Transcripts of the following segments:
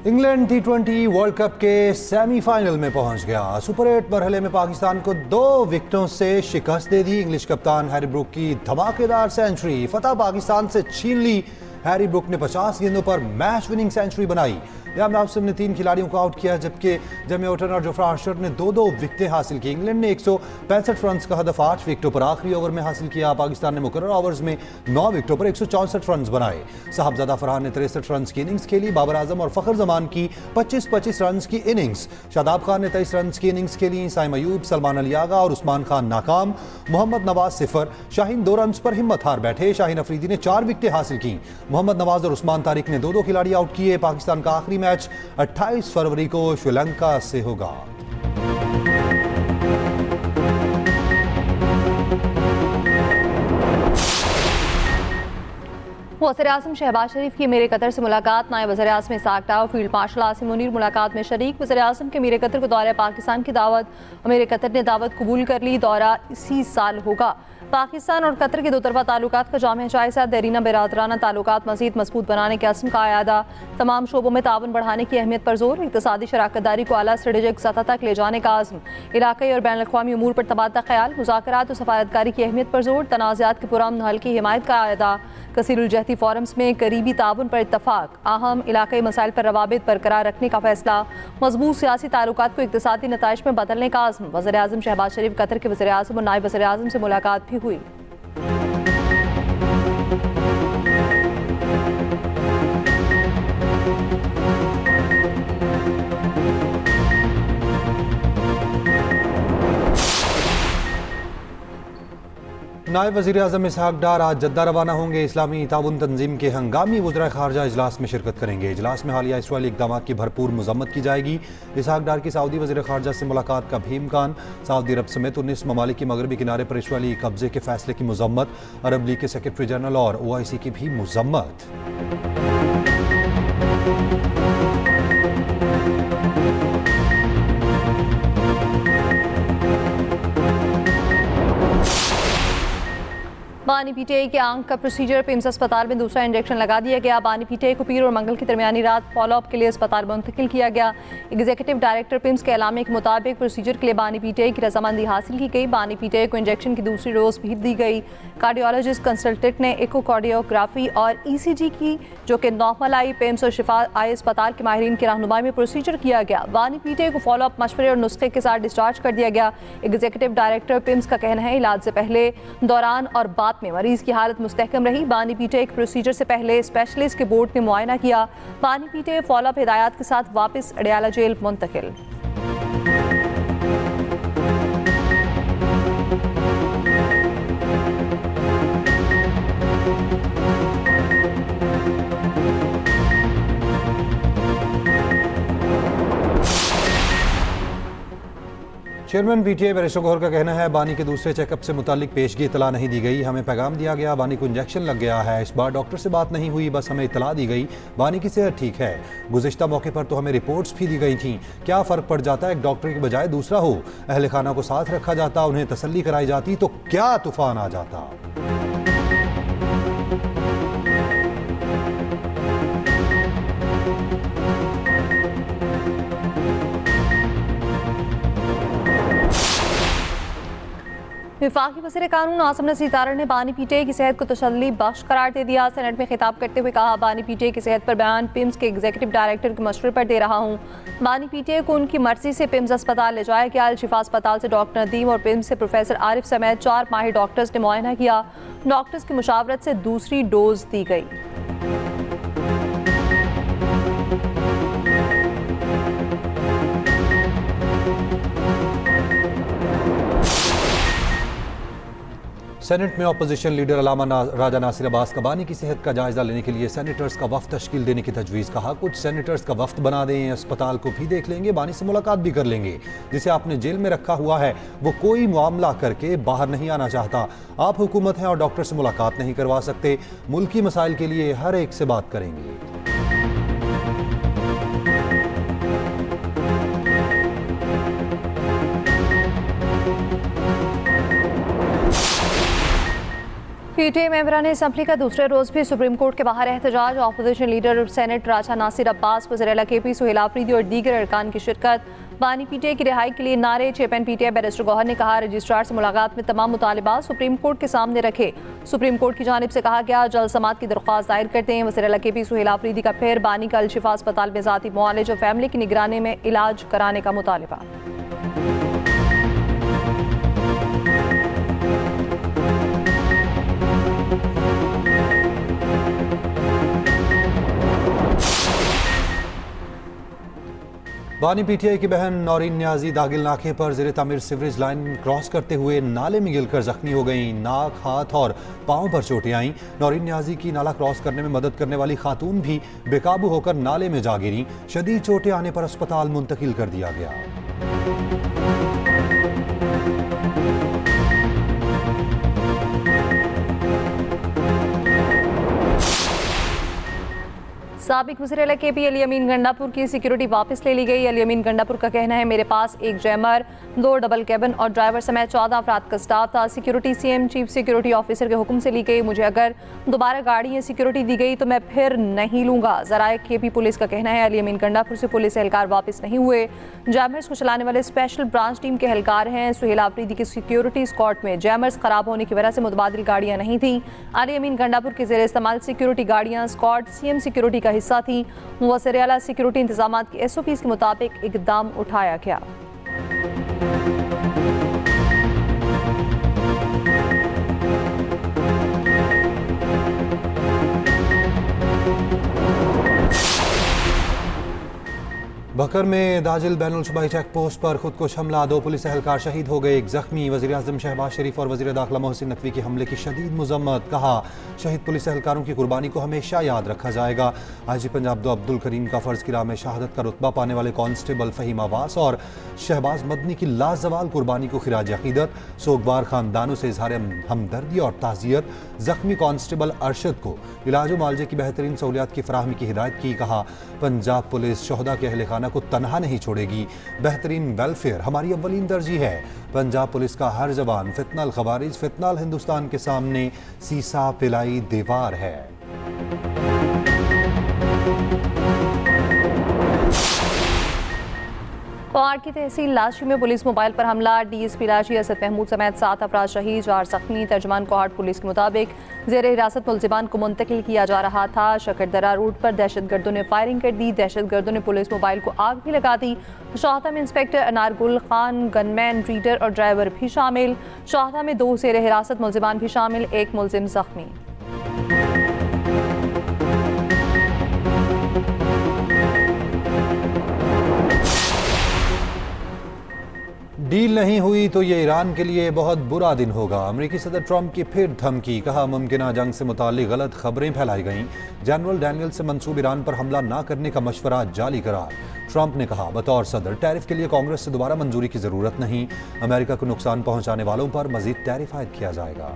England टी20 world cup के semifinal में पहुंच गया। सुपर 8 मरहले में पाकिस्तान को 2 विकेटों से शिकस्त दे दी। इंग्लिश कप्तान हैरी ब्रूक की धमाकेदार सेंचुरी फतह पाकिस्तान से छीन ली। हैरी ब्रूक ने 50 गेंदों पर मैच विनिंग सेंचुरी बनाई। लियाम लॉसन ने 3 खिलाड़ियों को आउट किया, जबकि जेमी ओटन और जोफ्रा आर्चर ने 2-2 विकेटें हासिल की। इंग्लैंड ने 165 रन का हदफ 8 विकेटों पर आखिरी ओवर में हासिल किया। पाकिस्तान ने मुकर्रर ओवर्स में 9 विकेटों पर 164 रन बनाए। साहबजादा फरहान ने 63 रन की इनिंग्स खेली। बाबर आजम और फखर जमान की 25-25 रन की इनिंग्स। शादाब खान ने 23 रन की इनिंग्स खेली। साइम अयूब, सलमान अली आगा और उस्मान खान नाकाम। मोहम्मद नवाज 0। शाहीन 2 रन पर हिम्मत हार बैठे। शाहीन अफरीदी ने 4 विकेटें हासिल की। मोहम्मद नवाज और उस्मान तारिक ने 2-2 खिलाड़ी आउट किए। पाकिस्तान का आखिरी मैच 28 फरवरी को श्रीलंका से होगा। वज़ीर-ए-आज़म शहबाज शरीफ की मीर कतर से मुलाकात। नायब वज़ीर-ए-आज़म इस्हाक डार, फील्ड मार्शल आसिम मुनीर मुलाकात में शरीक। वज़ीर-ए-आज़म के मीर कतर को दौरा पाकिस्तान की दावत। मीर कतर ने दावत कबूल कर ली। दौरा इसी साल होगा। पाकिस्तान और कतर के 2 तरफ़ा ताल्लुकात का जामे जायज़ा। देरीना बिरादराना ताल्लुकात मज़ीद मजबूत बनाने के अज़्म का आयादा। तमाम शोबों में ताउन बढ़ाने की अहमियत पर जोर। इक़्तिसादी शराकतदारी को आला स्ट्रेटेजिक सतह तक ले जाने का अज़्म। इलाक़ाई और बैनुल अक़वामी उमूर पर तबादला ख्याल। मुज़ाकरात और सफारतकारी की अहमियत पर जोर। तनाज़ात के पुरअमन हल की हिमायत का आयादा। कसीरुल जहती फोरम्स में करीबी ताउन पर इत्तफ़ाक़। अहम इलाक़ाई मसाइल पर रवाबित बरकरार रखने का फैसला। मजबूत सियासी ताल्लुकात को इक़्तिसादी नताइज में बदलने का अज़्म। वज़ीर-ए-आज़म शहबाज शरीफ कतर के वज़ीर-ए-आज़म और नायब वज़ीर-ए-आज़म से मुलाकात भी हुई। नायब वज़ीर-ए-आज़म इस्हाक डार आज जद्दा रवाना होंगे। इस्लामी ताउन तंजीम के हंगामी वज़राए ख़ारजा इजलास में शिरकत करेंगे। इजलास में हालिया इसराइली इक़दामात की भरपूर मज़म्मत की जाएगी। इस्हाक डार की सऊदी वज़ीर ख़ारजा से मुलाकात का भी इम्कान। सऊदी अरब समेत 19 ममालिक के मगरबी किनारे पर इसराइली कब्जे के फैसले की मज़म्मत। अरब लीग के सेक्रेटरी जनरल और OIC की भी मज़म्मत। बानी पीटीआई के आंख का प्रोसीजर। पिम्स अस्पताल में दूसरा इंजेक्शन लगा दिया गया। बानी पीटीआई को पीर और मंगल की दरमियानी रात फॉलोअप के लिए अस्पताल मुंतकिल किया गया। एग्जीक्यूटिव डायरेक्टर पिम्स के एलामे के मुताबिक प्रोसीजर के लिए बानी पीटीआई की रजामंदी हासिल की गई। बानी पीटीआई को इंजेक्शन की दूसरी डोज भी दी गई। कार्डियोलॉजिस्ट कंसल्टेंट ने इकोकार्डियोग्राफी और ECG की, जो कि नॉर्मल आई। पिम्स और शिफा आई अस्पताल के माहिरीन की रहनुमाई में प्रोसीजर किया गया। बानी पीटीआई को फॉलोअप मशवरे और नुस्खे के साथ डिस्चार्ज कर दिया गया। एग्जीक्यूटिव डायरेक्टर पिम्स का कहना है इलाज से पहले, दौरान और बाद में मरीज की हालत मुस्तहकम रही। बानी पीटीआई प्रोसीजर से पहले स्पेशलिस्ट के बोर्ड ने मुआयना किया। बानी पीटीआई फॉलोअप हिदायत के साथ वापस अडयाला जेल मुंतकिल। चेयरमैन पीटीआई बैरिस्टर गौहर का कहना है बानी के दूसरे चेकअप से मुतालिक पेशगी इतला नहीं दी गई। हमें पैगाम दिया गया बानी को इंजेक्शन लग गया है। इस बार डॉक्टर से बात नहीं हुई, बस हमें इतला दी गई बानी की सेहत ठीक है। गुज़िश्ता मौके पर तो हमें रिपोर्ट्स भी दी गई थी। क्या फ़र्क पड़ जाता है एक डॉक्टर की बजाय दूसरा हो। अहल खाना को साथ रखा जाता, उन्हें तसल्ली कराई जाती तो क्या तूफान आ जाता। वफाकी वज़ीर कानून आसिम नज़ीर तारड़ ने बानी पीटीआई की सेहत को तसल्ली बख्श करार दे दिया। सेनेट में खिताब करते हुए कहा, बानी पीटीआई की सेहत पर बयान पिम्स के एग्जीक्यूटिव डायरेक्टर के मशवरे पर दे रहा हूँ। बानी पीटीआई को उनकी मर्जी से पिम्स अस्पताल ले जाया गया। अल शिफा अस्पताल से डॉक्टर नदीम और पिम्स से प्रोफेसर आरिफ समेत 4 माहिर डॉक्टर्स ने मुआयना किया। डॉक्टर्स की मुशावरत से दूसरी डोज दी गई। सेनेट में अपोजिशन लीडर अलामा राजा नासिर अब्बास का बानी की सेहत का जायजा लेने के लिए सेनेटर्स का वफ्द तश्कील देने की तजवीज़। कहा कुछ सेनेटर्स का वफ्द बना दें, अस्पताल को भी देख लेंगे, बानी से मुलाकात भी कर लेंगे। जिसे आपने जेल में रखा हुआ है वो कोई मामला करके बाहर नहीं आना चाहता। आप हुकूमत हैं और डॉक्टर से मुलाकात नहीं करवा सकते। मुल्की मसाइल के लिए हर एक से बात करेंगे। पीटीआई मेंबरान असम्बली का दूसरे रोज भी सुप्रीम कोर्ट के बाहर एहतजाज। अपोजिशन लीडर सेनेट राजा नासिर अब्बास, वज़ीर केपी सुहेल आफरीदी और दीगर अरकान की शिरकत। बानी पीटीआई की रिहाई के लिए नारे। चेयरमैन पीटीआई बैरिस्टर गौहर ने कहा, रजिस्ट्रार से मुलाकात में तमाम मुतालिबात सुप्रीम कोर्ट के सामने रखे। सुप्रीम कोर्ट की जानिब से कहा गया, जल्द समात की दरख्वास्त दायर करते हैं। वज़ीर केपी सुहेल आफरीदी का फिर बानी का अल-शिफा अस्पताल में ज़ाती मुआलिज और फैमिली की निगरानी में इलाज कराने का मुतालिबा। बानी पीटीआई की बहन नौरीन न्याजी दागिल नाके पर ज़ेरे तामीर सीवरेज लाइन क्रॉस करते हुए नाले में गिरकर जख्मी हो गई। नाक, हाथ और पांव पर चोटें आईं। नौरीन न्याजी की नाला क्रॉस करने में मदद करने वाली खातून भी बेकाबू होकर नाले में जा गिरी। शदीद चोटें आने पर अस्पताल मुंतकिल कर दिया गया। साबिक वज़ीर केपी अली अमीन गंडापुर की सिक्योरिटी वापस ले ली गई। अली अमीन गंडापुर का कहना है, मेरे पास एक जैमर, 2 डबल कैबिन और ड्राइवर समेत 14 अफराद का स्टाफ था। Security CM chief security officer के हुक्म से ली गई। मुझे अगर दोबारा गाड़ी या सिक्योरिटी दी गई तो मैं फिर नहीं लूंगा। ज़राए केपी पुलिस का कहना है, अली अमीन गंडापुर से पुलिस एहलकार वापस नहीं हुए। जैमर्स को चलाने वाले स्पेशल ब्रांच टीम के एहलकार हैं। सुहेल आफरीदी की सिक्योरिटी स्क्वाड में जैमर्स खराब होने की वजह से मुतबादिल गाड़ियां नहीं थी। अली अमीन गंडापुर के ज़ेरे इस्तेमाल सिक्योरिटी गाड़ियां स्क्वाड सीएम सिक्योरिटी का हिस्सा थी। वज़ीर आला सिक्योरिटी इंतजाम की SOPs के मुताबिक इकदाम उठाया गया। बकर में दाजिल बैनुल सूबाई चेक पोस्ट पर खुदकुश हमला, 2 पुलिस एहलकार शहीद हो गए, 1 जख्मी। वज़ीर आज़म शहबाज शरीफ और वज़ीर दाखिला मोहसिन नकवी के हमले की शदीद मज़म्मत। कहा, शहीद पुलिस एहलकारों की कुर्बानी को हमेशा याद रखा जाएगा। IG पंजाब अब्दुल करीम का फ़र्ज़ की राह में शहादत का रुतबा पाने वाले कांस्टेबल फ़हीम आवास और शहबाज मदनी की लाजवाल कुर्बानी को खिराज अक़ीदत। सोगवार ख़ानदानों से इज़हार हमदर्दी और ताज़ियत। ज़ख्मी कांस्टेबल अरशद को इलाज व मुआलजे की बेहतरीन सहूलियात की फराहमी की हिदायत की। कहा, पंजाब पुलिस शहदा के अहल खाना को तनहा नहीं छोड़ेगी। बेहतरीन वेलफेयर हमारी अव्वलीन तरजीह है। पंजाब पुलिस का हर जवान फितनल खवारिज, फितनल हिंदुस्तान के सामने सीसा पिलाई दीवार है। पवार की तहसील लाशी में पुलिस मोबाइल पर हमला। DSP लाशी असद महमूद समेत 7 अफराद शहीद, 4 जख्मी। तर्जमान कोहाट पुलिस के मुताबिक ज़ेर हिरासत मुलजिमान को मुंतकिल किया जा रहा था। शकरदरा रोड पर दहशतगर्दों ने फायरिंग कर दी। दहशतगर्दों ने पुलिस मोबाइल को आग भी लगा दी। शाहदा में इंस्पेक्टर अनारगुल खान, गनमैन, रीडर और ड्राइवर भी शामिल। शाहदा में 2 ज़ेर हिरासत मुलजिमान भी शामिल, 1 मुलजिम जख्मी। डील नहीं हुई तो ये ईरान के लिए बहुत बुरा दिन होगा। अमेरिकी सदर ट्रंप की फिर धमकी। कहा, मुमकिन जंग से मुताल्लिक गलत खबरें फैलाई गईं। जनरल डैनियल से मंसूब ईरान पर हमला ना करने का मशवरा जाली करार। ट्रंप ने कहा, बतौर सदर टैरिफ के लिए कांग्रेस से दोबारा मंजूरी की जरूरत नहीं। अमेरिका को नुकसान पहुंचाने वालों पर मजीद टैरिफ आयद किया जाएगा।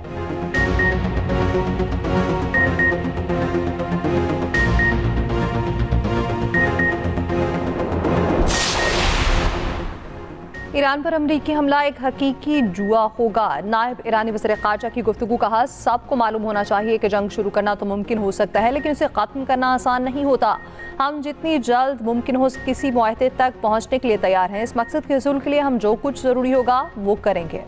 ईरान पर अमरीकी हमला एक हकीकी जुआ होगा। नायब ईरानी वज़ीर ख़ारजा की गुफ्तगू। कहा, सबको मालूम होना चाहिए कि जंग शुरू करना तो मुमकिन हो सकता है, लेकिन उसे ख़त्म करना आसान नहीं होता। हम जितनी जल्द मुमकिन हो किसी मुआहदे तक पहुँचने के लिए तैयार हैं। इस मकसद के हसूल के लिए हम जो कुछ ज़रूरी होगा वो करेंगे।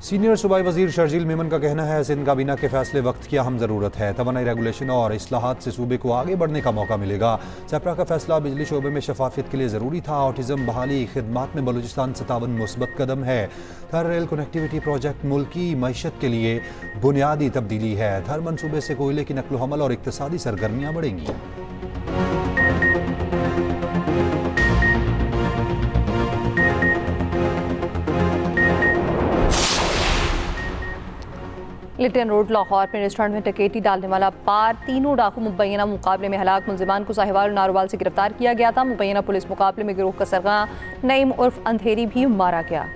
सीनियर सूबाई वजीर शर्जील मेमन का कहना है, सिंध काबीना के फैसले वक्त की अहम ज़रूरत है। तवानाई रेगुलेशन और इस्लाहात से सूबे को आगे बढ़ने का मौका मिलेगा। सेपरा का फैसला बिजली शोबे में शफाफियत के लिए ज़रूरी था। ऑटिज़म बहाली खिदमात में बलूचिस्तान 57 मुस्बत कदम है। थर रेल कनेक्टिविटी प्रोजेक्ट मुल्की मईशत के लिए बुनियादी तब्दीली है। थर मनसूबे से कोयले की नकलो हमल और इक्तसादी सरगर्मियाँ बढ़ेंगी। लिटन रोड लाहौर में रेस्टोरेंट में डकैती डालने वाला पार 3 डाकू मुबैना मुकाबले में हलाक मुलजिमान को साहिवाल और नारोवाल से गिरफ्तार किया गया था। मुबैना पुलिस मुकाबले में गिरोह का सरगना नईम उर्फ अंधेरी भी मारा गया।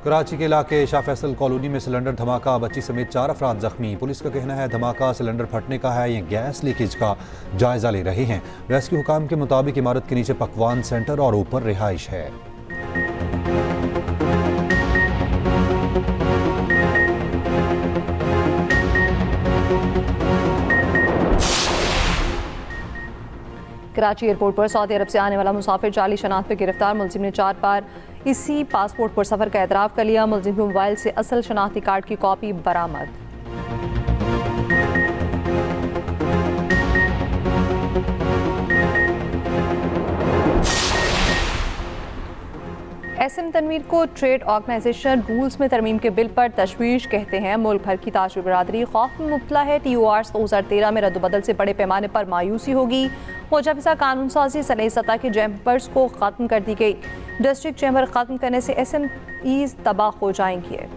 कराची के इलाके शाह फैसल कॉलोनी में सिलेंडर धमाका, बच्ची समेत 4 अफराद जख्मी। पुलिस का कहना है धमाका सिलेंडर फटने का है, ये गैस लीकेज का जायजा ले रहे हैं। रेस्क्यू हुकाम के मुताबिक इमारत के नीचे पकवान सेंटर और ऊपर रिहाइश है। कराची एयरपोर्ट पर सऊदी अरब से आने वाला मुसाफिर जाली शनाख्त पर गिरफ्तार। मुलजिम ने 4 बार इसी पासपोर्ट पर सफर का एतराफ़ कर लिया। मुलजिम के मोबाइल से असल शनाख्ती कार्ड की कॉपी बरामद। एसएम तनवीर को ट्रेड ऑर्गेनाइजेशन रूल्स में तरमीम के बिल पर तशवीश, कहते हैं मुल्क भर की ताजर बरादरी खौफ में मुब्तला है। TORs 2013 में रद्दबदल से बड़े पैमाने पर मायूसी होगी। मुजवज़ा कानून साजी सनई सतह के चैम्बर्स को ख़त्म कर दी गई। डिस्ट्रिक्ट चैम्बर ख़त्म करने से SMEs तबाह हो जाएंगे।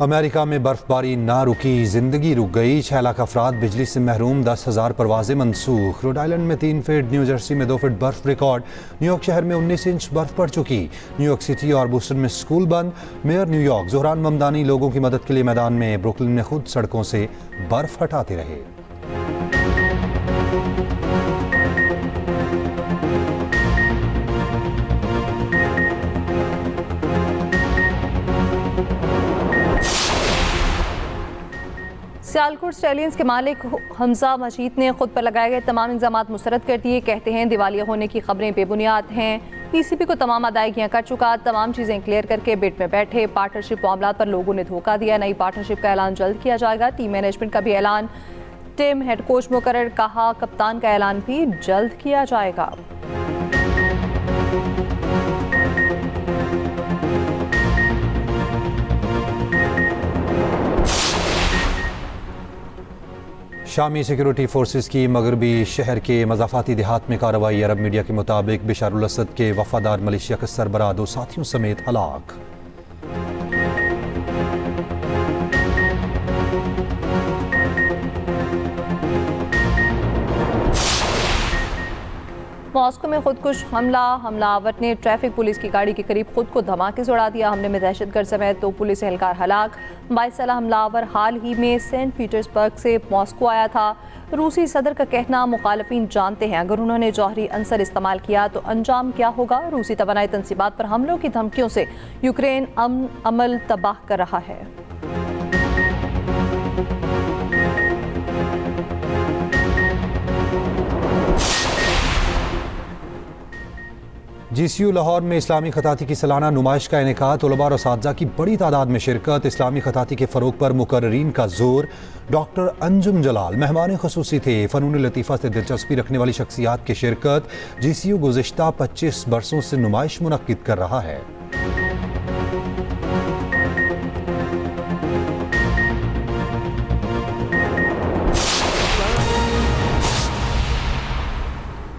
अमेरिका में बर्फबारी ना रुकी, जिंदगी रुक गई। 6 लाख अफराद बिजली से महरूम, 10,000 परवाजें मनसूख। रोड आइलैंड में 3 फीट, न्यू जर्सी में 2 फीट बर्फ रिकॉर्ड। न्यूयॉर्क शहर में 19 इंच बर्फ पड़ चुकी। न्यूयॉर्क सिटी और बोस्टन में स्कूल बंद। मेयर न्यूयॉर्क ज़ोहरान ममदानी लोगों की मदद के लिए मैदान में। ब्रुकलिन में खुद सड़कों से बर्फ हटाते रहे। सियालकोट स्टैलियंस के मालिक हमजा मजीद ने खुद पर लगाए गए तमाम इल्ज़ामात मुस्तरद कर दिए। कहते हैं दिवालिया होने की खबरें बेबुनियाद हैं। PCB को तमाम अदायगियाँ कर चुका, तमाम चीज़ें क्लियर करके बिड में बैठे। पार्टनरशिप मामलात पर लोगों ने धोखा दिया। नई पार्टनरशिप का ऐलान जल्द किया जाएगा। टीम मैनेजमेंट का भी ऐलान। टीम हेड कोच मुकर्रर, कहा कप्तान का ऐलान भी जल्द किया जाएगा। शामी सिक्योरिटी फोर्सेस की मगरबी शहर के मज़ाफ़ाती देहात में कार्रवाई। अरब मीडिया के मुताबिक बिशारुल असद के वफादार मलेशिया के सरबराह 2 साथियों समेत हलाक। मॉस्को में खुदकुश हमलावर ने ट्रैफिक पुलिस की गाड़ी के करीब खुद को धमाके से उड़ा दिया। हमले में दहशतगर्द समेत 2 पुलिस एहलकार हलाक। 22 साला हमलावर हाल ही में सेंट पीटर्सबर्ग से मॉस्को आया था। रूसी सदर का कहना, मुखालफिन जानते हैं अगर उन्होंने जौहरी अंसर इस्तेमाल किया तो अंजाम क्या होगा। रूसी तवानाई तंसीबात पर हमलों की धमकियों से यूक्रेन अमल तबाह कर रहा है। GCU लाहौर में इस्लामी खताती की सालाना नुमाइश का इनेकाद। तलबा और असातिज़ा की बड़ी तादाद में शिरकत। इस्लामी खताती के फ़रोग पर मुकर्ररीन का जोर। डॉक्टर अंजुम जलाल मेहमान ख़ुसूसी थे। फ़नून लतीफ़ा से दिलचस्पी रखने वाली शख्सियात की शिरकत। GCU गुज़िश्ता 25 बरसों से नुमाइश मुनक्किद कर रहा है।